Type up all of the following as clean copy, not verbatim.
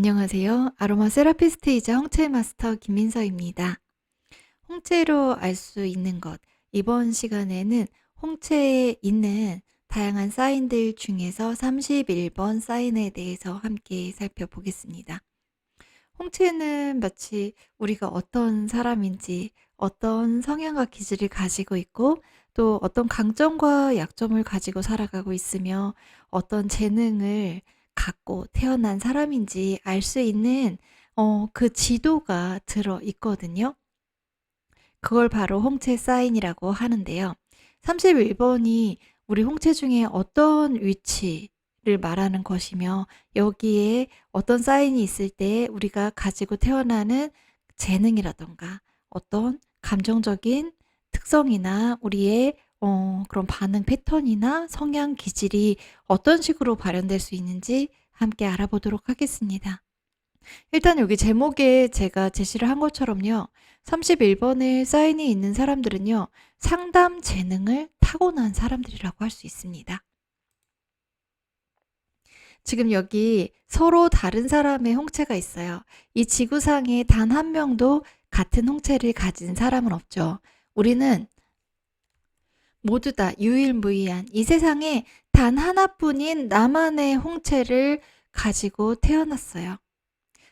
안녕하세요. 아로마 세라피스트이자 홍채 마스터 김민서입니다. 홍채로 알 수 있는 것. 이번 시간에는 홍채에 있는 다양한 사인들 중에서 31번 사인에 대해서 함께 살펴보겠습니다. 홍채는 마치 우리가 어떤 사람인지, 어떤 성향과 기질을 가지고 있고, 또 어떤 강점과 약점을 가지고 살아가고 있으며, 어떤 재능을 갖고 태어난 사람인지 알 수 있는 그 지도가 들어 있거든요. 그걸 바로 홍채 사인이라고 하는데요. 31번이 우리 홍채 중에 어떤 위치를 말하는 것이며, 여기에 어떤 사인이 있을 때 우리가 가지고 태어나는 재능이라던가 어떤 감정적인 특성이나 우리의 그런 반응 패턴이나 성향 기질이 어떤 식으로 발현될 수 있는지 함께 알아보도록 하겠습니다. 일단 여기 제목에 제가 제시를 한 것처럼요. 31번에 사인이 있는 사람들은요. 상담 재능을 타고난 사람들이라고 할 수 있습니다. 지금 여기 서로 다른 사람의 홍채가 있어요. 이 지구상에 단 한 명도 같은 홍채를 가진 사람은 없죠. 우리는 모두 다 유일무이한 이 세상에 단 하나뿐인 나만의 홍채를 가지고 태어났어요.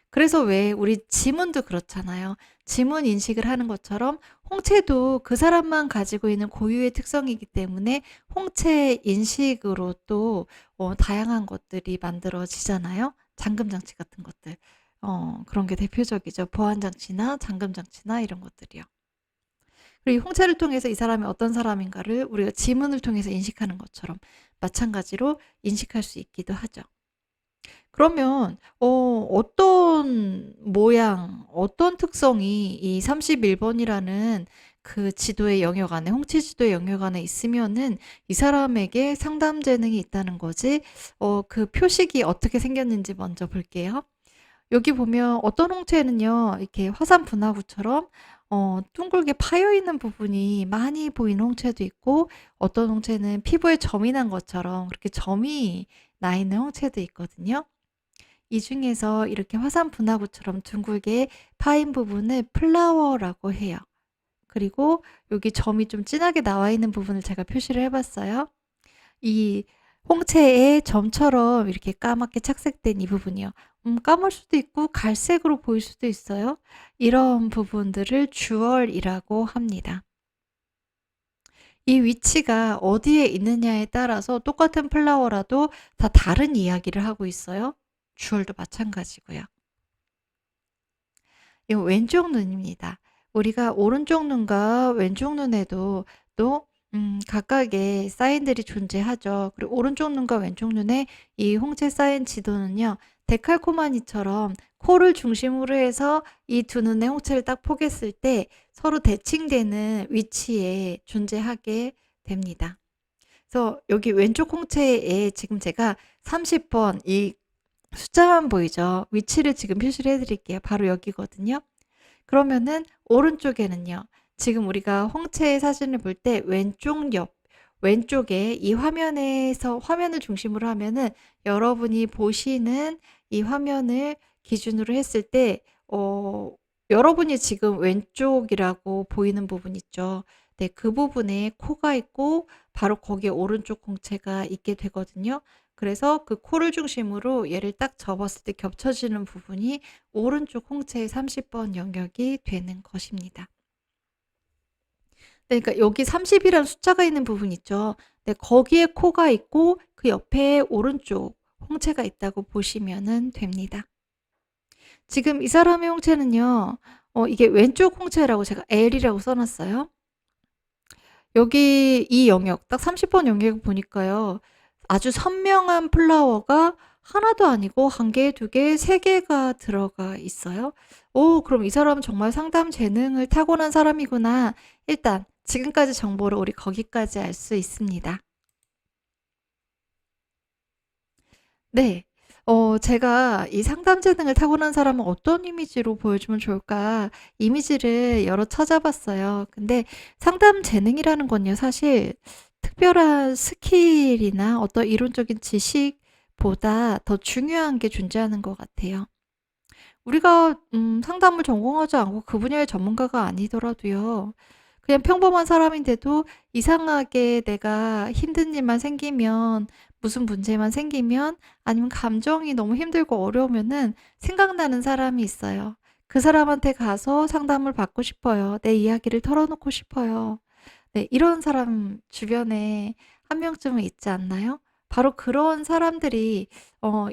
그래서 왜 우리 지문도 그렇잖아요. 지문 인식을 하는 것처럼 홍채도 그 사람만 가지고 있는 고유의 특성이기 때문에 홍채 인식으로 또 다양한 것들이 만들어지잖아요. 잠금장치 같은 것들. 그런 게 대표적이죠. 보안장치나 잠금장치나 이런 것들이요. 그리고 이 홍채를 통해서 이 사람이 어떤 사람인가를 우리가 지문을 통해서 인식하는 것처럼 마찬가지로 인식할 수 있기도 하죠. 그러면 어떤 모양, 어떤 특성이 이 31번이라는 그 지도의 영역 안에, 홍채 지도의 영역 안에 있으면은 이 사람에게 상담 재능이 있다는 거지. 그 표식이 어떻게 생겼는지 먼저 볼게요. 여기 보면 어떤 홍채는요, 이렇게 화산 분화구처럼 둥글게 파여 있는 부분이 많이 보이는 홍채도 있고, 어떤 홍채는 피부에 점이 난 것처럼 그렇게 점이 나 있는 홍채도 있거든요. 이 중에서 이렇게 화산 분화구처럼 둥글게 파인 부분을 플라워라고 해요. 그리고 여기 점이 좀 진하게 나와 있는 부분을 제가 표시를 해봤어요. 이 홍채의 점처럼 이렇게 까맣게 착색된 이 부분이요. 까mal 수도 있고 갈색으로 보일 수도 있어요. 이런 부분들을 주얼이라고 합니다. 이 위치가 어디에 있느냐에 따라서 똑같은 플라워라도 다 다른 이야기를 하고 있어요. 주얼도 마찬가지고요. 이 왼쪽 눈입니다. 우리가 오른쪽 눈과 왼쪽 눈에도 또 각각의 사인들이 존재하죠. 그리고 오른쪽 눈과 왼쪽 눈에 이 홍채 사인 지도는요. 데칼코마니처럼 코를 중심으로 해서 이 두 눈의 홍채를 딱 포개했을 때 서로 대칭되는 위치에 존재하게 됩니다. 그래서 여기 왼쪽 홍채에 지금 제가 30번 이 숫자만 보이죠? 위치를 지금 표시를 해드릴게요. 바로 여기거든요. 그러면은 오른쪽에는요. 지금 우리가 홍채의 사진을 볼 때 왼쪽 옆, 왼쪽에 이 화면에서 화면을 중심으로 하면은 여러분이 보시는 이 화면을 기준으로 했을 때, 여러분이 지금 왼쪽이라고 보이는 부분 있죠. 네, 그 부분에 코가 있고 바로 거기에 오른쪽 홍채가 있게 되거든요. 그래서 그 코를 중심으로 얘를 딱 접었을 때 겹쳐지는 부분이 오른쪽 홍채의 30번 영역이 되는 것입니다. 네, 그러니까 여기 30이라는 숫자가 있는 부분 있죠. 네, 거기에 코가 있고 그 옆에 오른쪽 홍채가 있다고 보시면 됩니다. 지금 이 사람의 홍채는요. 이게 왼쪽 홍채라고 제가 L이라고 써놨어요. 여기 이 영역, 딱 30번 영역 보니까요. 아주 선명한 플라워가 하나도 아니고 한 개, 두 개, 세 개가 들어가 있어요. 그럼 이 사람은 정말 상담 재능을 타고난 사람이구나. 일단 지금까지 정보를 우리 거기까지 알 수 있습니다. 네. 제가 이 상담 재능을 타고난 사람은 어떤 이미지로 보여주면 좋을까 이미지를 여러 찾아봤어요. 근데 상담 재능이라는 건요, 사실 특별한 스킬이나 어떤 이론적인 지식보다 더 중요한 게 존재하는 것 같아요. 우리가 상담을 전공하지 않고 그 분야의 전문가가 아니더라도요. 그냥 평범한 사람인데도 이상하게 내가 힘든 일만 생기면, 무슨 문제만 생기면, 아니면 감정이 너무 힘들고 어려우면은 생각나는 사람이 있어요. 그 사람한테 가서 상담을 받고 싶어요. 내 이야기를 털어놓고 싶어요. 네, 이런 사람 주변에 한 명쯤은 있지 않나요? 바로 그런 사람들이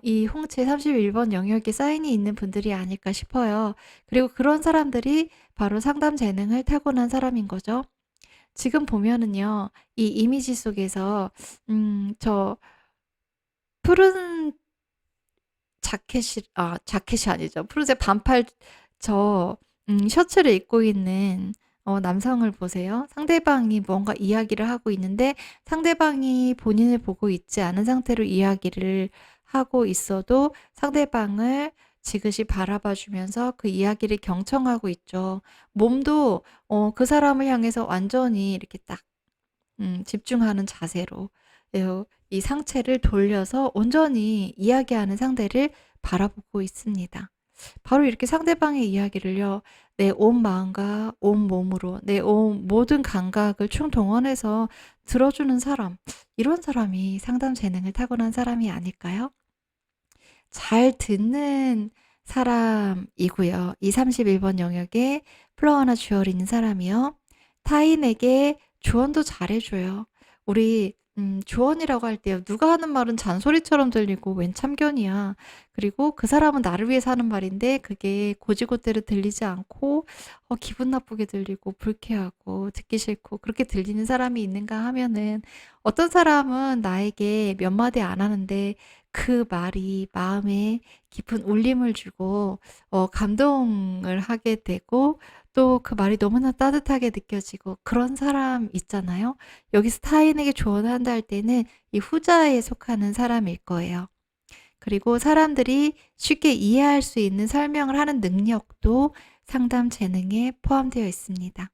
이 홍채 31번 영역에 사인이 있는 분들이 아닐까 싶어요. 그리고 그런 사람들이 바로 상담 재능을 타고난 사람인 거죠. 지금 보면은요, 이 이미지 속에서 저 푸른 자켓이 아니죠. 푸른색 반팔 저 셔츠를 입고 있는 남성을 보세요. 상대방이 뭔가 이야기를 하고 있는데 상대방이 본인을 보고 있지 않은 상태로 이야기를 하고 있어도 상대방을 지그시 바라봐 주면서 그 이야기를 경청하고 있죠. 몸도 그 사람을 향해서 완전히 이렇게 딱 집중하는 자세로 이 상체를 돌려서 온전히 이야기하는 상대를 바라보고 있습니다. 바로 이렇게 상대방의 이야기를요, 내 온 마음과 온 몸으로, 내 온 모든 감각을 총동원해서 들어주는 사람, 이런 사람이 상담 재능을 타고난 사람이 아닐까요? 잘 듣는 사람이고요. 이 31번 영역에 플라워나 주얼이 있는 사람이요. 타인에게 조언도 잘해줘요. 우리 조언이라고 할 때요. 누가 하는 말은 잔소리처럼 들리고 웬 참견이야. 그리고 그 사람은 나를 위해서 하는 말인데 그게 고지고대로 들리지 않고 기분 나쁘게 들리고 불쾌하고 듣기 싫고 그렇게 들리는 사람이 있는가 하면은 어떤 사람은 나에게 몇 마디 안 하는데 그 말이 마음에 깊은 울림을 주고 감동을 하게 되고 또 그 말이 너무나 따뜻하게 느껴지고 그런 사람 있잖아요. 여기서 타인에게 조언한다 할 때는 이 후자에 속하는 사람일 거예요. 그리고 사람들이 쉽게 이해할 수 있는 설명을 하는 능력도 상담 재능에 포함되어 있습니다.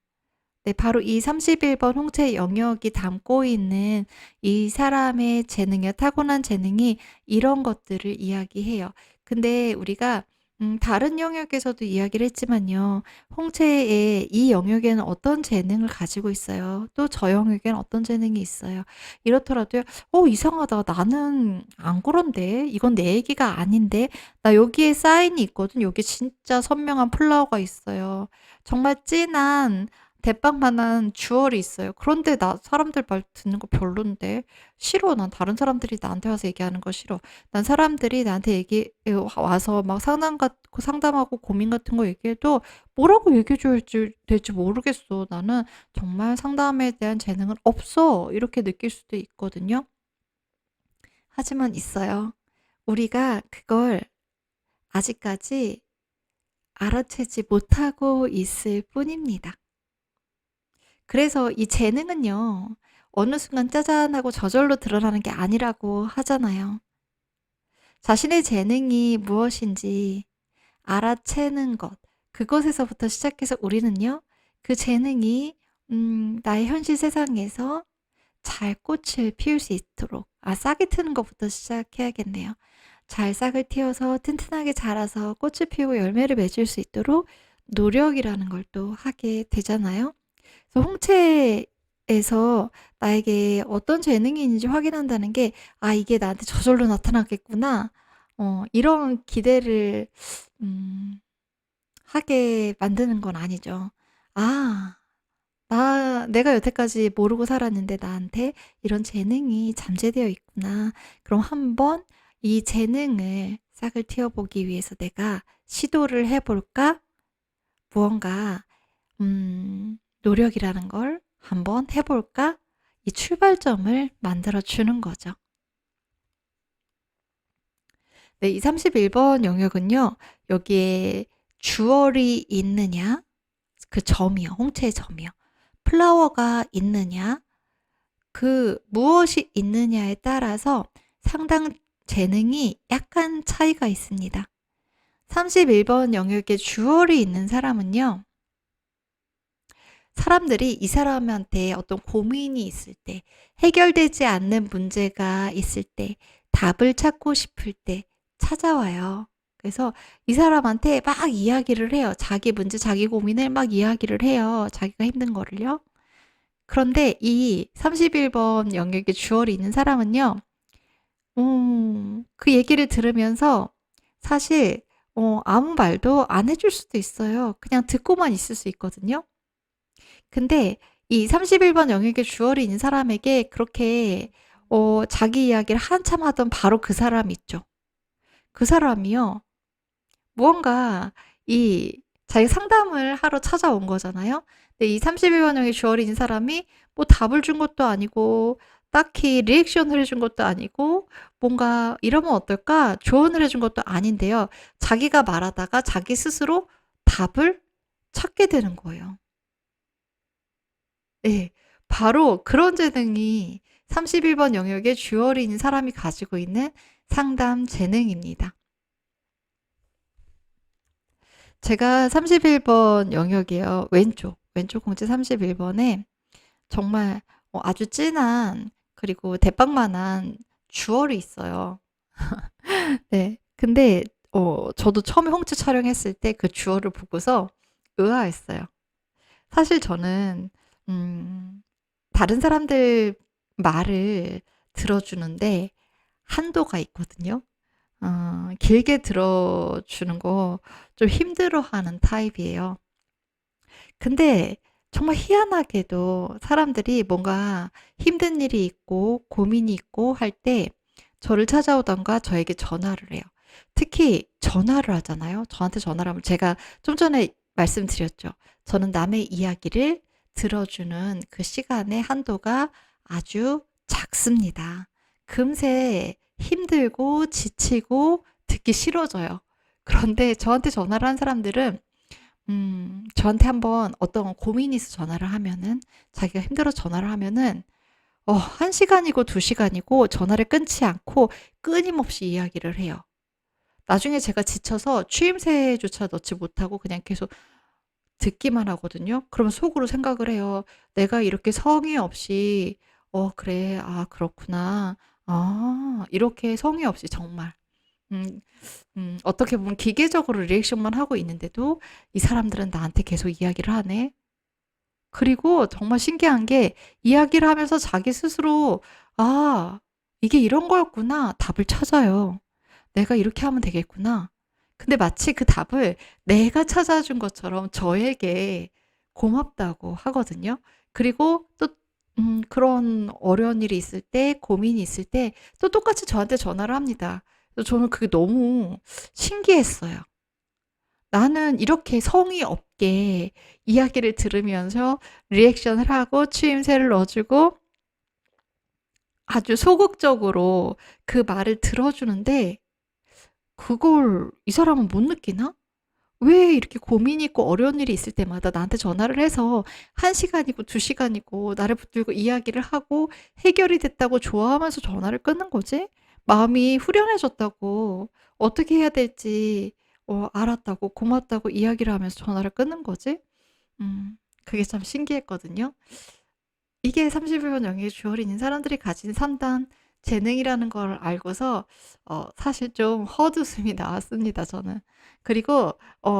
네, 바로 이 31번 홍채 영역이 담고 있는 이 사람의 재능이요, 타고난 재능이 이런 것들을 이야기해요. 근데 우리가 다른 영역에서도 이야기를 했지만요. 홍채의 이 영역에는 어떤 재능을 가지고 있어요. 또 저 영역에는 어떤 재능이 있어요. 이렇더라도요. 이상하다. 나는 안 그런데. 이건 내 얘기가 아닌데. 나 여기에 사인이 있거든. 여기 진짜 선명한 플라워가 있어요. 정말 진한 대빵만한 주얼이 있어요. 그런데 나 사람들 말 듣는 거 별론데. 싫어. 난 다른 사람들이 나한테 와서 얘기하는 거 싫어. 난 사람들이 나한테 와서 막 상담하고 고민 같은 거 얘기해도 뭐라고 얘기해 줘야 될지 모르겠어. 나는 정말 상담에 대한 재능은 없어. 이렇게 느낄 수도 있거든요. 하지만 있어요. 우리가 그걸 아직까지 알아채지 못하고 있을 뿐입니다. 그래서 이 재능은요, 어느 순간 짜잔 하고 저절로 드러나는 게 아니라고 하잖아요. 자신의 재능이 무엇인지 알아채는 것, 그것에서부터 시작해서 우리는요, 그 재능이 나의 현실 세상에서 잘 꽃을 피울 수 있도록, 싹이 트는 것부터 시작해야겠네요. 잘 싹을 틔워서 튼튼하게 자라서 꽃을 피우고 열매를 맺을 수 있도록 노력이라는 걸 또 하게 되잖아요. 그래서 홍채에서 나에게 어떤 재능이 있는지 확인한다는 게, 이게 나한테 저절로 나타나겠구나. 이런 기대를 음, 하게 만드는 건 아니죠. 아, 내가 여태까지 모르고 살았는데 나한테 이런 재능이 잠재되어 있구나. 그럼 한번 이 재능을 싹을 틔워보기 위해서 내가 시도를 해볼까? 무언가, 노력이라는 걸 한번 해볼까? 이 출발점을 만들어 주는 거죠. 네, 이 31번 영역은요, 여기에 주얼이 있느냐, 그 점이요, 홍채의 점이요. 플라워가 있느냐, 그 무엇이 있느냐에 따라서 상당 재능이 약간 차이가 있습니다. 31번 영역에 주얼이 있는 사람은요, 사람들이 이 사람한테 어떤 고민이 있을 때, 해결되지 않는 문제가 있을 때, 답을 찾고 싶을 때 찾아와요. 그래서 이 사람한테 막 이야기를 해요. 자기 문제, 자기 고민을 막 이야기를 해요. 자기가 힘든 거를요. 그런데 이 31번 영역에 주얼이 있는 사람은요. 그 얘기를 들으면서 사실 아무 말도 안 해줄 수도 있어요. 그냥 듣고만 있을 수 있거든요. 근데 이 31번 영역에 주얼이 있는 사람에게 그렇게 자기 이야기를 한참 하던 바로 그 사람이 있죠. 그 사람이요. 무언가 이 자기 상담을 하러 찾아온 거잖아요. 근데 이 31번 영역에 주얼이 있는 사람이 뭐 답을 준 것도 아니고 딱히 리액션을 해준 것도 아니고 뭔가 이러면 어떨까 조언을 해준 것도 아닌데요. 자기가 말하다가 자기 스스로 답을 찾게 되는 거예요. 예. 바로 그런 재능이 31번 영역에 주얼이 있는 사람이 가지고 있는 상담 재능입니다. 제가 31번 영역이에요. 왼쪽 공지 31번에 정말 아주 진한 그리고 대빵만한 주얼이 있어요. 네. 근데 저도 처음에 홍채 촬영했을 때 그 주얼을 보고서 의아했어요. 사실 저는 다른 사람들 말을 들어주는데 한도가 있거든요. 길게 들어주는 거 좀 힘들어하는 타입이에요. 근데 정말 희한하게도 사람들이 뭔가 힘든 일이 있고 고민이 있고 할 때 저를 찾아오던가 저에게 전화를 해요. 특히 전화를 하잖아요. 저한테 전화를 하면 제가 좀 전에 말씀드렸죠. 저는 남의 이야기를 들어주는 그 시간의 한도가 아주 작습니다. 금세 힘들고 지치고 듣기 싫어져요. 그런데 저한테 전화를 한 사람들은 저한테 한번 어떤 고민이 있어 전화를 하면은 자기가 힘들어서 전화를 하면은 1 시간이고 2 시간이고 전화를 끊지 않고 끊임없이 이야기를 해요. 나중에 제가 지쳐서 추임새조차 넣지 못하고 그냥 계속 듣기만 하거든요. 그러면 속으로 생각을 해요. '내가 이렇게 성의 없이 그래. 아 그렇구나. 아.' 이렇게 성의 없이 정말 음 어떻게 보면 기계적으로 리액션만 하고 있는데도 '이 사람들은 나한테 계속 이야기를 하네.' 그리고 정말 신기한 게 이야기를 하면서 자기 스스로 '아 이게 이런 거였구나.' 답을 찾아요. '내가 이렇게 하면 되겠구나.' 근데 마치 그 답을 내가 찾아준 것처럼 저에게 고맙다고 하거든요. 그리고 또 그런 어려운 일이 있을 때 고민이 있을 때 또 똑같이 저한테 전화를 합니다. 그래서 저는 그게 너무 신기했어요. 나는 이렇게 성의 없게 이야기를 들으면서 리액션을 하고 추임새를 넣어 주고 아주 소극적으로 그 말을 들어 주는데 그걸 이 사람은 못 느끼나? 왜 이렇게 고민이 있고 어려운 일이 있을 때마다 나한테 전화를 해서 1 시간이고 2 시간이고 나를 붙들고 이야기를 하고 해결이 됐다고 좋아하면서 전화를 끊는 거지? 마음이 후련해졌다고 어떻게 해야 될지 알았다고 고맙다고 이야기를 하면서 전화를 끊는 거지? 그게 참 신기했거든요. 이게 30일 번 영역의 주얼인 사람들이 가진 3단 재능이라는 걸 알고서 사실 좀 헛웃음이 나왔습니다 저는. 그리고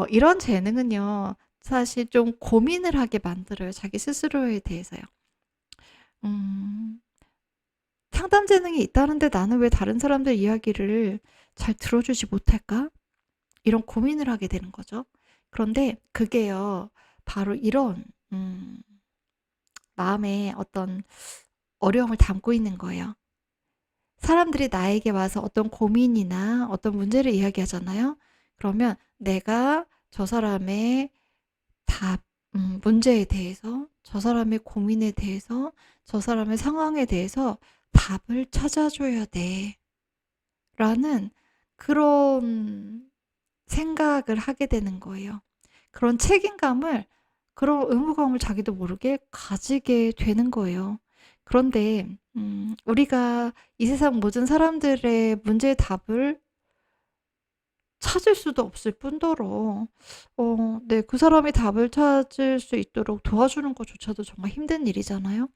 이런 재능은요 사실 좀 고민을 하게 만들어요 자기 스스로에 대해서요. 음 '상담 재능이 있다는데 나는 왜 다른 사람들 이야기를 잘 들어주지 못할까?' 이런 고민을 하게 되는 거죠. 그런데 그게요 바로 이런 마음에 어떤 어려움을 담고 있는 거예요. 사람들이 나에게 와서 어떤 고민이나 어떤 문제를 이야기하잖아요. 그러면 내가 저 사람의 답, 문제에 대해서, 저 사람의 고민에 대해서, 저 사람의 상황에 대해서 답을 찾아줘야 돼. 라는 그런 생각을 하게 되는 거예요. 그런 책임감을, 그런 의무감을 자기도 모르게 가지게 되는 거예요. 그런데, 우리가 이 세상 모든 사람들의 문제의 답을 찾을 수도 없을 뿐더러, 네, 그 사람이 답을 찾을 수 있도록 도와주는 것조차도 정말 힘든 일이잖아요.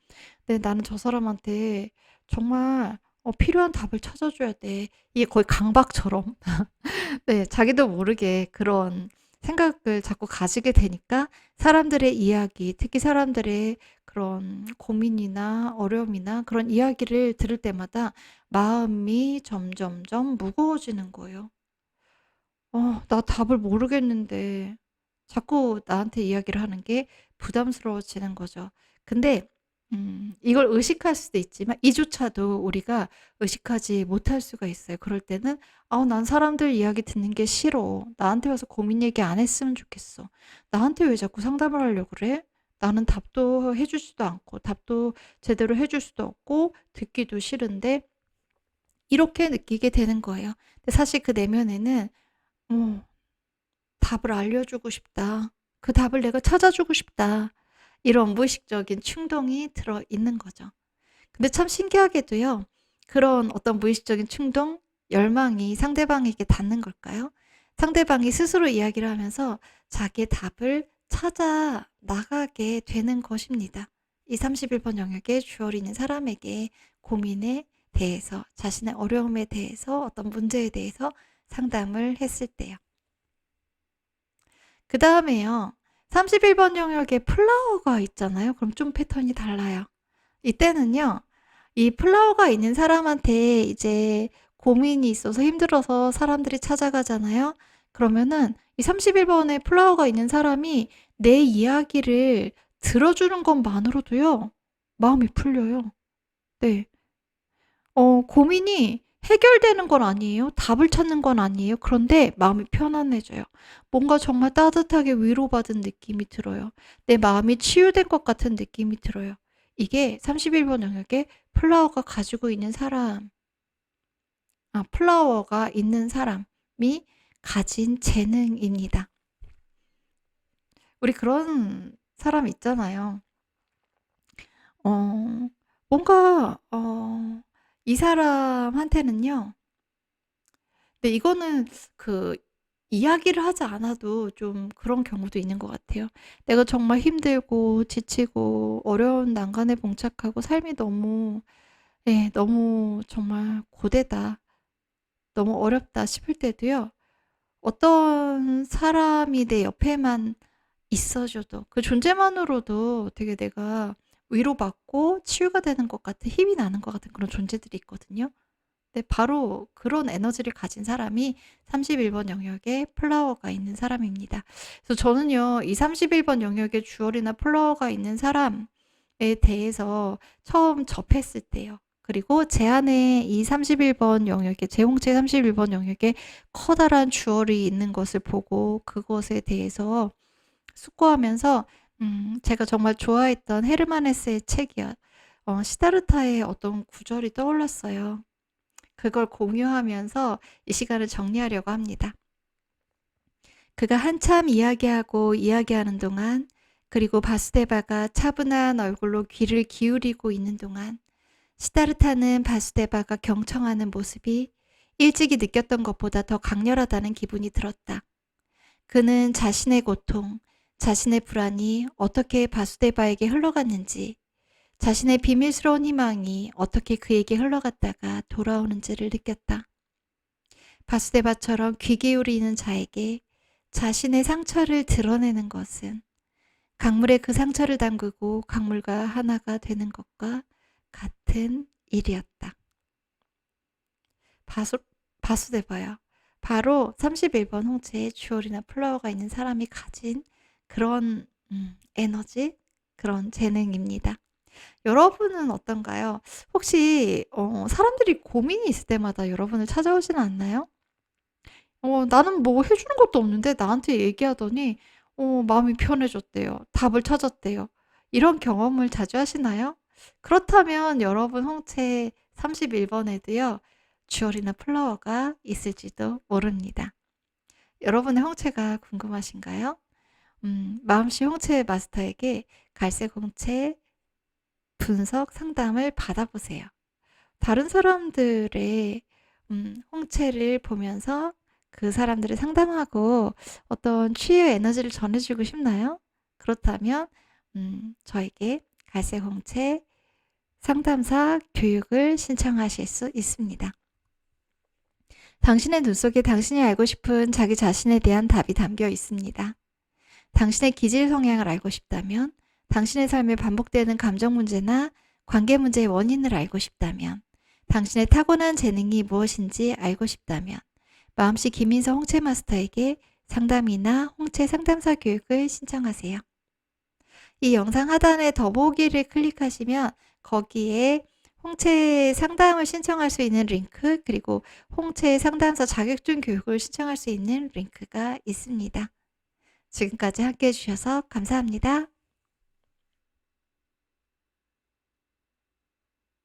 근데 나는 저 사람한테 정말 필요한 답을 찾아줘야 돼. 이게 거의 강박처럼. 네, 자기도 모르게 그런 생각을 자꾸 가지게 되니까 사람들의 이야기, 특히 사람들의 그런 고민이나 어려움이나 그런 이야기를 들을 때마다 마음이 점점점 무거워지는 거예요. 나 답을 모르겠는데 자꾸 나한테 이야기를 하는 게 부담스러워지는 거죠. 근데 이걸 의식할 수도 있지만 이조차도 우리가 의식하지 못할 수가 있어요. 그럴 때는 난 사람들 이야기 듣는 게 싫어. 나한테 와서 고민 얘기 안 했으면 좋겠어. 나한테 왜 자꾸 상담을 하려고 그래? 나는 답도 해 주지도 않고 답도 제대로 해줄 수도 없고 듣기도 싫은데 이렇게 느끼게 되는 거예요. 근데 사실 그 내면에는 어 답을 알려주고 싶다. 그 답을 내가 찾아주고 싶다. 이런 무의식적인 충동이 들어 있는 거죠. 근데 참 신기하게도요. 그런 어떤 무의식적인 충동, 열망이 상대방에게 닿는 걸까요? 상대방이 스스로 이야기를 하면서 자기의 답을 찾아 나가게 되는 것입니다. 이 31번 영역에 주어리는 사람에게 고민에 대해서, 자신의 어려움에 대해서, 어떤 문제에 대해서 상담을 했을 때요. 그 다음에요. 31번 영역에 플라워가 있잖아요. 그럼 좀 패턴이 달라요. 이때는요. 이 플라워가 있는 사람한테 이제 고민이 있어서 힘들어서 사람들이 찾아가잖아요. 그러면은 이 31번에 플라워가 있는 사람이 내 이야기를 들어주는 것만으로도요. 마음이 풀려요. 네. 고민이 해결되는 건 아니에요. 답을 찾는 건 아니에요. 그런데 마음이 편안해져요. 뭔가 정말 따뜻하게 위로받은 느낌이 들어요. 내 마음이 치유된 것 같은 느낌이 들어요. 이게 31번 영역에 플라워가 가지고 있는 사람, 플라워가 있는 사람이 가진 재능입니다. 우리 그런 사람 있잖아요. 어, 뭔가, 이 사람한테는요. 근데 이거는 그 이야기를 하지 않아도 좀 그런 경우도 있는 것 같아요. 내가 정말 힘들고 지치고 어려운 난간에 봉착하고 삶이 너무, 예, 너무 정말 고되다. 너무 어렵다 싶을 때도요. 어떤 사람이 내 옆에만 있어줘도 그 존재만으로도 되게 내가 위로받고 치유가 되는 것 같은 힘이 나는 것 같은 그런 존재들이 있거든요. 네, 바로 그런 에너지를 가진 사람이 31번 영역에 플라워가 있는 사람입니다. 그래서 저는요, 이 31번 영역에 주얼이나 플라워가 있는 사람에 대해서 처음 접했을 때요. 그리고 제 안에 이 31번 영역에, 제 홍채 31번 영역에 커다란 주얼이 있는 것을 보고 그것에 대해서 숙고하면서, 제가 정말 좋아했던 헤르만 헤세의 책이요. 시다르타의 어떤 구절이 떠올랐어요. 그걸 공유하면서 이 시간을 정리하려고 합니다. 그가 한참 이야기하고 이야기하는 동안, 그리고 바수데바가 차분한 얼굴로 귀를 기울이고 있는 동안, 시다르타는 바수데바가 경청하는 모습이 일찍이 느꼈던 것보다 더 강렬하다는 기분이 들었다. 그는 자신의 고통, 자신의 불안이 어떻게 바수데바에게 흘러갔는지, 자신의 비밀스러운 희망이 어떻게 그에게 흘러갔다가 돌아오는지를 느꼈다. 바수데바처럼 귀 기울이는 자에게 자신의 상처를 드러내는 것은 강물에 그 상처를 담그고 강물과 하나가 되는 것과 같은 일이었다. 바수데바요. 바로 31번 홍채에 주얼이나 플라워가 있는 사람이 가진 그런 에너지, 그런 재능입니다. 여러분은 어떤가요? 혹시 사람들이 고민이 있을 때마다 여러분을 찾아오지는 않나요? 나는 뭐 해 주는 것도 없는데 나한테 얘기하더니 마음이 편해졌대요. 답을 찾았대요. 이런 경험을 자주 하시나요? 그렇다면 여러분 홍채 31번에도요. 주얼이나 플라워가 있을지도 모릅니다. 여러분의 홍채가 궁금하신가요? 마음씨 홍채 마스터에게 갈색 홍채 분석 상담을 받아보세요. 다른 사람들의 홍채를 보면서 그 사람들을 상담하고 어떤 치유의 에너지를 전해주고 싶나요? 그렇다면 저에게 갈색 홍채 상담사 교육을 신청하실 수 있습니다. 당신의 눈 속에 당신이 알고 싶은 자기 자신에 대한 답이 담겨 있습니다. 당신의 기질 성향을 알고 싶다면, 당신의 삶에 반복되는 감정 문제나 관계 문제의 원인을 알고 싶다면, 당신의 타고난 재능이 무엇인지 알고 싶다면, 마음씨 김민서 홍채 마스터에게 상담이나 홍채 상담사 교육을 신청하세요. 이 영상 하단에 더보기를 클릭하시면 거기에 홍채 상담을 신청할 수 있는 링크, 그리고 홍채 상담사 자격증 교육을 신청할 수 있는 링크가 있습니다. 지금까지 함께 해주셔서 감사합니다.